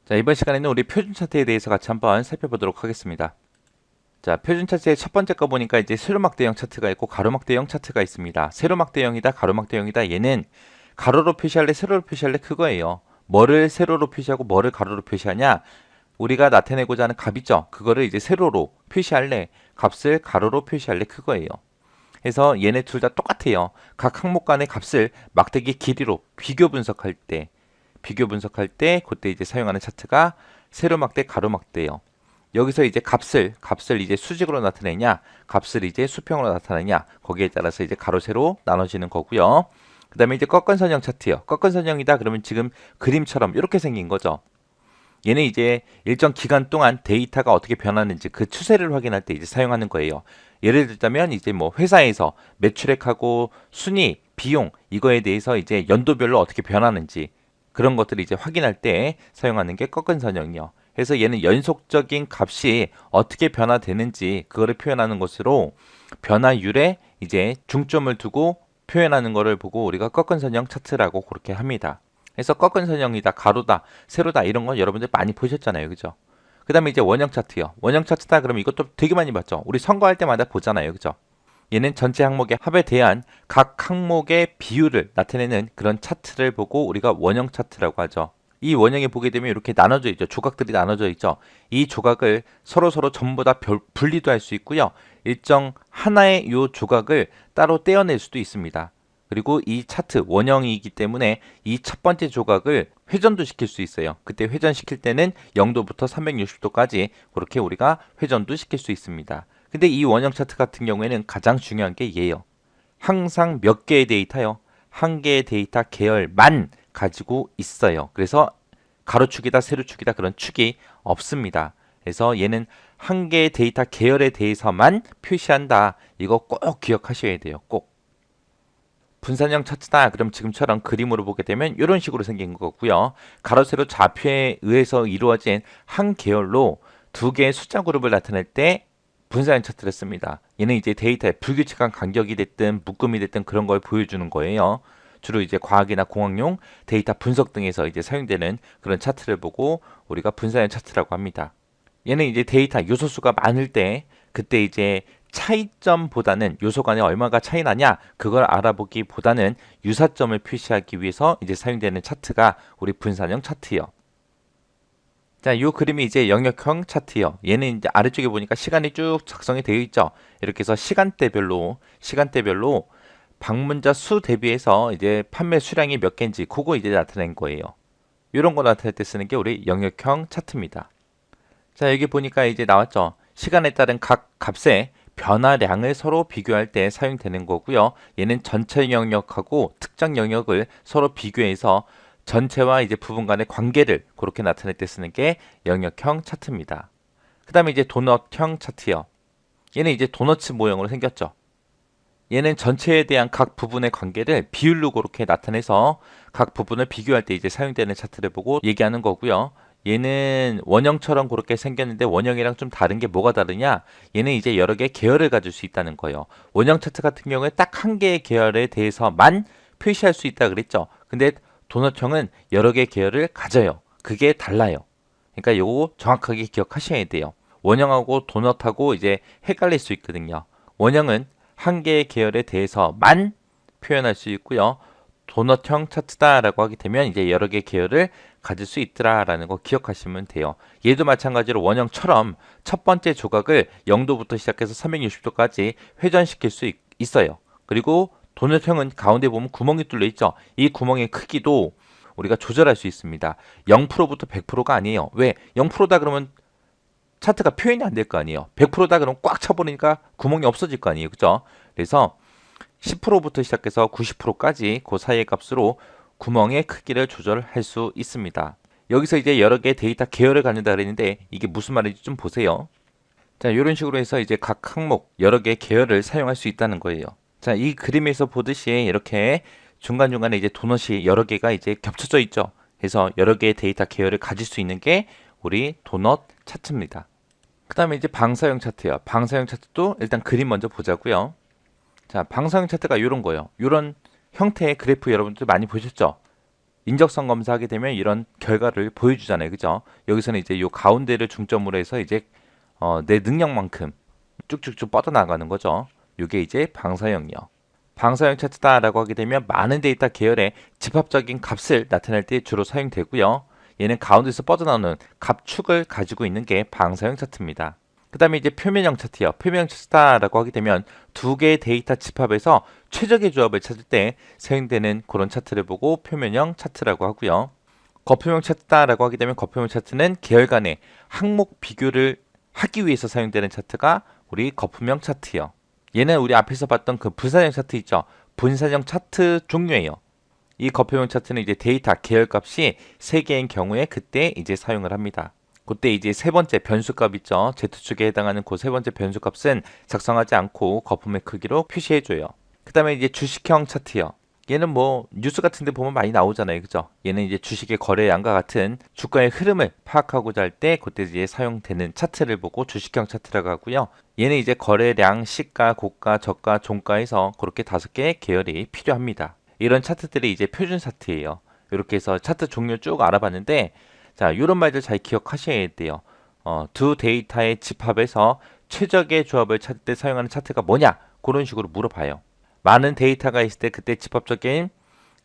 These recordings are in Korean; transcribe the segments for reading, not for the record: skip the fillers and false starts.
자, 이번 시간에는 우리 표준 차트에 대해서 같이 한번 살펴보도록 하겠습니다. 자, 표준 차트의 첫 번째 거 보니까 이제 세로막대형 차트가 있고 가로막대형 차트가 있습니다. 세로막대형이다, 가로막대형이다. 얘는 가로로 표시할래, 세로로 표시할래 그거예요. 뭐를 세로로 표시하고 뭐를 가로로 표시하냐? 우리가 나타내고자 하는 값 있죠? 그거를 이제 세로로 표시할래, 값을 가로로 표시할래 그거예요. 그래서 얘네 둘 다 똑같아요. 각 항목 간의 값을 막대기 길이로 비교 분석할 때 그때 이제 사용하는 차트가 세로막대, 가로막대예요. 여기서 이제 값을 이제 수직으로 나타내냐, 값을 이제 수평으로 나타내냐, 거기에 따라서 이제 가로, 세로 나눠지는 거고요. 그 다음에 이제 꺾은선형 차트요. 꺾은선형이다 그러면 지금 그림처럼 이렇게 생긴 거죠. 얘는 이제 일정 기간 동안 데이터가 어떻게 변하는지 그 추세를 확인할 때 이제 사용하는 거예요. 예를 들자면 이제 뭐 회사에서 매출액하고 순이익, 비용 이거에 대해서 이제 연도별로 어떻게 변하는지 그런 것들을 이제 확인할 때 사용하는 게 꺾은선형이요. 그래서 얘는 연속적인 값이 어떻게 변화되는지 그거를 표현하는 것으로 변화율에 이제 중점을 두고 표현하는 것을 보고 우리가 꺾은선형 차트라고 그렇게 합니다. 그래서 꺾은선형이다, 가로다, 세로다 이런 건 여러분들 많이 보셨잖아요. 그죠? 그 다음에 이제 원형 차트요. 원형 차트다 그러면 이것도 되게 많이 봤죠. 우리 선거할 때마다 보잖아요. 그죠? 얘는 전체 항목의 합에 대한 각 항목의 비율을 나타내는 그런 차트를 보고 우리가 원형 차트라고 하죠. 이 원형에 보게 되면 이렇게 나눠져 있죠. 조각들이 나눠져 있죠. 이 조각을 서로 전부 다 분리도 할 수 있고요. 일정 하나의 이 조각을 따로 떼어낼 수도 있습니다. 그리고 이 차트 원형이기 때문에 이 첫 번째 조각을 회전도 시킬 수 있어요. 그때 회전시킬 때는 0도부터 360도까지 그렇게 우리가 회전도 시킬 수 있습니다. 근데 이 원형 차트 같은 경우에는 가장 중요한 게 얘예요. 항상 몇 개의 데이터요? 한 개의 데이터 계열만 가지고 있어요. 그래서 가로축이다, 세로축이다 그런 축이 없습니다. 그래서 얘는 한 개의 데이터 계열에 대해서만 표시한다. 이거 꼭 기억하셔야 돼요. 꼭. 분산형 차트다. 그럼 지금처럼 그림으로 보게 되면 이런 식으로 생긴 거고요. 가로, 세로 좌표에 의해서 이루어진 한 계열로 두 개의 숫자 그룹을 나타낼 때 분산형 차트를 씁니다. 얘는 이제 데이터의 불규칙한 간격이 됐든 묶음이 됐든 그런 걸 보여주는 거예요. 주로 이제 과학이나 공학용 데이터 분석 등에서 이제 사용되는 그런 차트를 보고 우리가 분산형 차트라고 합니다. 얘는 이제 데이터 요소수가 많을 때 그때 이제 차이점보다는 요소 간에 얼마가 차이 나냐 그걸 알아보기보다는 유사점을 표시하기 위해서 이제 사용되는 차트가 우리 분산형 차트요. 자, 이 그림이 이제 영역형 차트요. 얘는 이제 아래쪽에 보니까 시간이 쭉 작성이 되어 있죠. 이렇게 해서 시간대별로 방문자 수 대비해서 이제 판매 수량이 몇 개인지 그거 이제 나타낸 거예요. 이런 거 나타낼 때 쓰는 게 우리 영역형 차트입니다. 자, 여기 보니까 이제 나왔죠. 시간에 따른 각 값의 변화량을 서로 비교할 때 사용되는 거고요. 얘는 전체 영역하고 특정 영역을 서로 비교해서 전체와 이제 부분 간의 관계를 그렇게 나타낼 때 쓰는 게 영역형 차트입니다. 그 다음에 이제 도넛형 차트요. 얘는 이제 도너츠 모형으로 생겼죠. 얘는 전체에 대한 각 부분의 관계를 비율로 그렇게 나타내서 각 부분을 비교할 때 이제 사용되는 차트를 보고 얘기하는 거고요. 얘는 원형처럼 그렇게 생겼는데 원형이랑 좀 다른 게 뭐가 다르냐? 얘는 이제 여러 개의 계열을 가질 수 있다는 거예요. 원형 차트 같은 경우에 딱 한 개의 계열에 대해서만 표시할 수 있다 그랬죠. 근데 도넛형은 여러 개의 계열을 가져요. 그게 달라요. 그러니까 요거 정확하게 기억하셔야 돼요. 원형하고 도넛하고 이제 헷갈릴 수 있거든요. 원형은 한 개의 계열에 대해서만 표현할 수 있고요. 도넛형 차트다라고 하게 되면 이제 여러 개의 계열을 가질 수 있더라라는 거 기억하시면 돼요. 얘도 마찬가지로 원형처럼 첫 번째 조각을 0도부터 시작해서 360도까지 회전시킬 수 있어요. 그리고 도넛형은 가운데 보면 구멍이 뚫려 있죠. 이 구멍의 크기도 우리가 조절할 수 있습니다. 0%부터 100%가 아니에요. 왜? 0%다 그러면 차트가 표현이 안 될 거 아니에요. 100%다 그러면 꽉 차버리니까 구멍이 없어질 거 아니에요. 그죠? 그래서 10%부터 시작해서 90%까지 그 사이의 값으로 구멍의 크기를 조절할 수 있습니다. 여기서 이제 여러 개의 데이터 계열을 갖는다 그랬는데 이게 무슨 말인지 좀 보세요. 자, 이런 식으로 해서 이제 각 항목 여러 개의 계열을 사용할 수 있다는 거예요. 자, 이 그림에서 보듯이 이렇게 중간중간에 이제 도넛이 여러 개가 이제 겹쳐져 있죠. 그래서 여러 개의 데이터 계열을 가질 수 있는 게 우리 도넛 차트입니다. 그 다음에 이제 방사형 차트요. 방사형 차트도 일단 그림 먼저 보자고요. 자, 방사형 차트가 이런 거예요. 이런 형태의 그래프 여러분들 많이 보셨죠? 인적성 검사하게 되면 이런 결과를 보여주잖아요. 그죠? 여기서는 이제 요 가운데를 중점으로 해서 이제 내 능력만큼 쭉쭉쭉 뻗어나가는 거죠. 이게 이제 방사형이요. 방사형 차트다라고 하게 되면 많은 데이터 계열의 집합적인 값을 나타낼 때 주로 사용되고요. 얘는 가운데서 뻗어나오는 값축을 가지고 있는 게 방사형 차트입니다. 그 다음에 이제 표면형 차트요. 표면형 차트다라고 하게 되면 두 개의 데이터 집합에서 최적의 조합을 찾을 때 사용되는 그런 차트를 보고 표면형 차트라고 하고요. 거표명 차트다라고 하게 되면 거표명 차트는 계열 간의 항목 비교를 하기 위해서 사용되는 차트가 우리 거표명 차트요. 얘는 우리 앞에서 봤던 그 분산형 차트 있죠. 분산형 차트 종류예요. 이 거표명 차트는 이제 데이터 계열 값이 3개인 경우에 그때 이제 사용을 합니다. 그때 이제 세 번째 변수값 있죠. Z축에 해당하는 그 세 번째 변수값은 작성하지 않고 거품의 크기로 표시해줘요. 그 다음에 이제 주식형 차트요. 얘는 뭐 뉴스 같은 데 보면 많이 나오잖아요. 그죠? 얘는 이제 주식의 거래량과 같은 주가의 흐름을 파악하고자 할 때 그때 이제 사용되는 차트를 보고 주식형 차트라고 하고요. 얘는 이제 거래량, 시가, 고가, 저가, 종가에서 그렇게 5개의 계열이 필요합니다. 이런 차트들이 이제 표준 차트예요. 이렇게 해서 차트 종류 쭉 알아봤는데 자, 이런 말들 잘 기억하셔야 돼요. 두 데이터의 집합에서 최적의 조합을 찾을 때 사용하는 차트가 뭐냐? 그런 식으로 물어봐요. 많은 데이터가 있을 때 그때 집합적인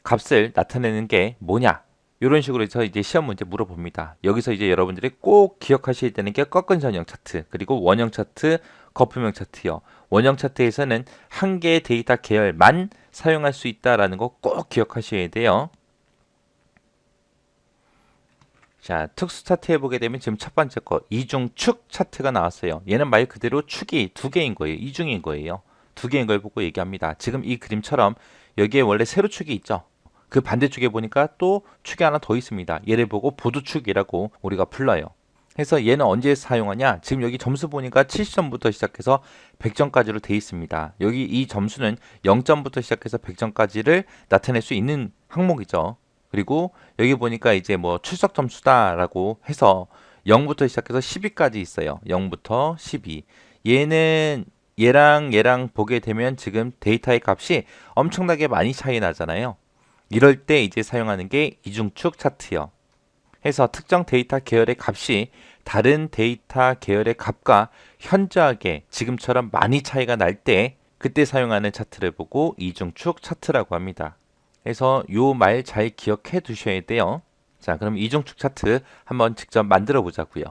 값을 나타내는 게 뭐냐? 이런 식으로 해서 이제 시험 문제 물어봅니다. 여기서 이제 여러분들이 꼭 기억하셔야 되는 게 꺾은 선형 차트, 그리고 원형 차트, 거품형 차트요. 원형 차트에서는 한 개의 데이터 계열만 사용할 수 있다라는 거 꼭 기억하셔야 돼요. 자, 특수 차트 해보게 되면 지금 첫 번째 거 이중축 차트가 나왔어요. 얘는 말 그대로 축이 2개인 거예요. 이중인 거예요. 2개인 걸 보고 얘기합니다. 지금 이 그림처럼 여기에 원래 세로축이 있죠. 그 반대쪽에 보니까 또 축이 하나 더 있습니다. 얘를 보고 보두축이라고 우리가 불러요. 그래서 얘는 언제 사용하냐? 지금 여기 점수 보니까 70점부터 시작해서 100점까지로 돼 있습니다. 여기 이 점수는 0점부터 시작해서 100점까지를 나타낼 수 있는 항목이죠. 그리고 여기 보니까 이제 뭐 출석 점수다라고 해서 0부터 시작해서 10위까지 있어요. 0부터 12. 얘는 얘랑 보게 되면 지금 데이터의 값이 엄청나게 많이 차이 나잖아요. 이럴 때 이제 사용하는 게 이중축 차트요. 해서 특정 데이터 계열의 값이 다른 데이터 계열의 값과 현저하게 지금처럼 많이 차이가 날 때 그때 사용하는 차트를 보고 이중축 차트라고 합니다. 그래서 요 말 잘 기억해 두셔야 돼요. 자, 그럼 이중축 차트 한번 직접 만들어 보자고요.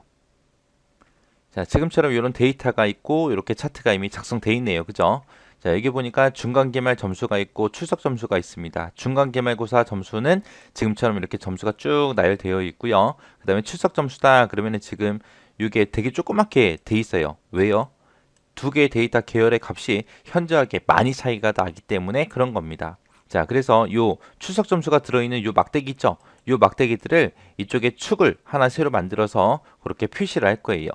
자, 지금처럼 이런 데이터가 있고 이렇게 차트가 이미 작성돼 있네요. 그죠? 자, 여기 보니까 중간개말 점수가 있고 출석 점수가 있습니다. 중간개말고사 점수는 지금처럼 이렇게 점수가 쭉 나열되어 있고요. 그 다음에 출석 점수다 그러면은 지금 이게 되게 조그맣게 돼 있어요. 왜요? 두 개의 데이터 계열의 값이 현저하게 많이 차이가 나기 때문에 그런 겁니다. 자, 그래서 요 출석 점수가 들어있는 요 막대기 있죠? 요 막대기들을 이쪽에 축을 하나 새로 만들어서 그렇게 표시를 할 거예요.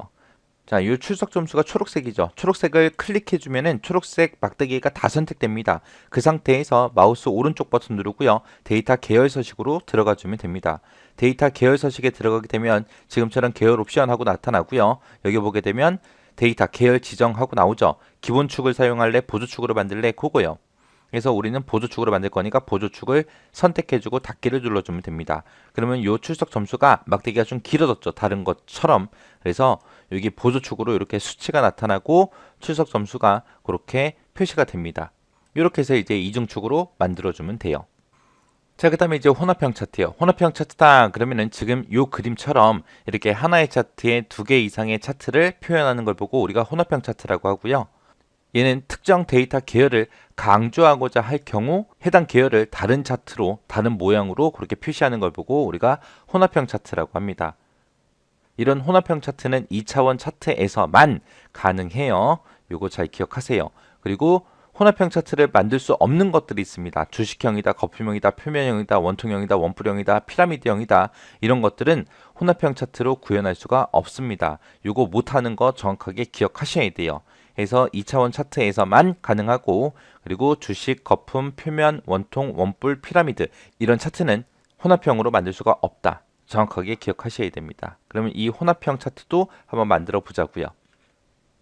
자, 이 출석 점수가 초록색이죠. 초록색을 클릭해주면은 초록색 막대기가 다 선택됩니다. 그 상태에서 마우스 오른쪽 버튼 누르고요. 데이터 계열 서식으로 들어가주면 됩니다. 데이터 계열 서식에 들어가게 되면 지금처럼 계열 옵션 하고 나타나고요. 여기 보게 되면 데이터 계열 지정하고 나오죠. 기본 축을 사용할래? 보조 축으로 만들래? 그거요. 그래서 우리는 보조축으로 만들 거니까 보조축을 선택해주고 닫기를 눌러주면 됩니다. 그러면 이 출석 점수가 막대기가 좀 길어졌죠. 다른 것처럼. 그래서 여기 보조축으로 이렇게 수치가 나타나고 출석 점수가 그렇게 표시가 됩니다. 이렇게 해서 이제 이중축으로 만들어주면 돼요. 자, 그 다음에 이제 혼합형 차트요. 혼합형 차트다 그러면은 지금 이 그림처럼 이렇게 하나의 차트에 2개 이상의 차트를 표현하는 걸 보고 우리가 혼합형 차트라고 하고요. 얘는 특정 데이터 계열을 강조하고자 할 경우 해당 계열을 다른 차트로 다른 모양으로 그렇게 표시하는 걸 보고 우리가 혼합형 차트라고 합니다. 이런 혼합형 차트는 2차원 차트에서만 가능해요. 요거 잘 기억하세요. 그리고 혼합형 차트를 만들 수 없는 것들이 있습니다. 주식형이다, 거품형이다, 표면형이다, 원통형이다, 원뿔형이다, 피라미드형이다. 이런 것들은 혼합형 차트로 구현할 수가 없습니다. 요거 못하는 거 정확하게 기억하셔야 돼요. 그래서 2차원 차트에서만 가능하고 그리고 주식, 거품, 표면, 원통, 원뿔, 피라미드 이런 차트는 혼합형으로 만들 수가 없다. 정확하게 기억하셔야 됩니다. 그러면 이 혼합형 차트도 한번 만들어 보자고요.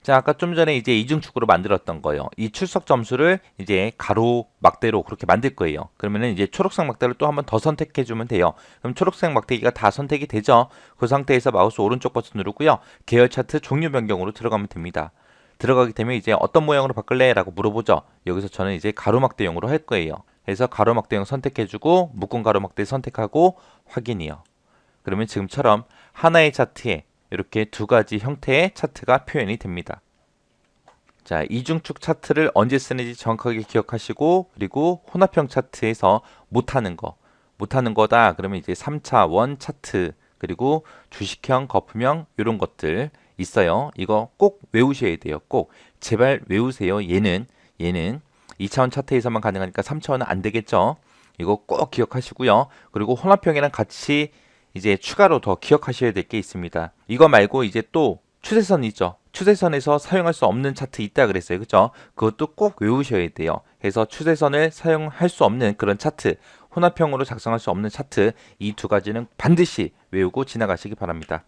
자, 아까 좀 전에 이제 이중축으로 만들었던 거예요. 이 출석 점수를 이제 가로막대로 그렇게 만들 거예요. 그러면은 이제 초록색 막대를 또 한 번 더 선택해 주면 돼요. 그럼 초록색 막대기가 다 선택이 되죠. 그 상태에서 마우스 오른쪽 버튼 누르고요. 계열 차트 종류 변경으로 들어가면 됩니다. 들어가게 되면 이제 어떤 모양으로 바꿀래? 라고 물어보죠. 여기서 저는 이제 가로막대용으로 할 거예요. 그래서 가로막대용 선택해주고 묶은 가로막대 선택하고 확인이요. 그러면 지금처럼 하나의 차트에 이렇게 두 가지 형태의 차트가 표현이 됩니다. 자, 이중축 차트를 언제 쓰는지 정확하게 기억하시고, 그리고 혼합형 차트에서 못하는 거다. 그러면 이제 3차원 차트, 그리고 주식형, 거품형 이런 것들 있어요. 이거 꼭 외우셔야 돼요. 꼭 제발 외우세요. 얘는 2차원 차트에서만 가능하니까 3차원은 안 되겠죠. 이거 꼭 기억하시고요. 그리고 혼합형이랑 같이 이제 추가로 더 기억하셔야 될 게 있습니다. 이거 말고 이제 또 추세선 있죠. 추세선에서 사용할 수 없는 차트 있다 그랬어요. 그죠? 그것도 꼭 외우셔야 돼요. 그래서 추세선을 사용할 수 없는 그런 차트, 혼합형으로 작성할 수 없는 차트, 이 두 가지는 반드시 외우고 지나가시기 바랍니다.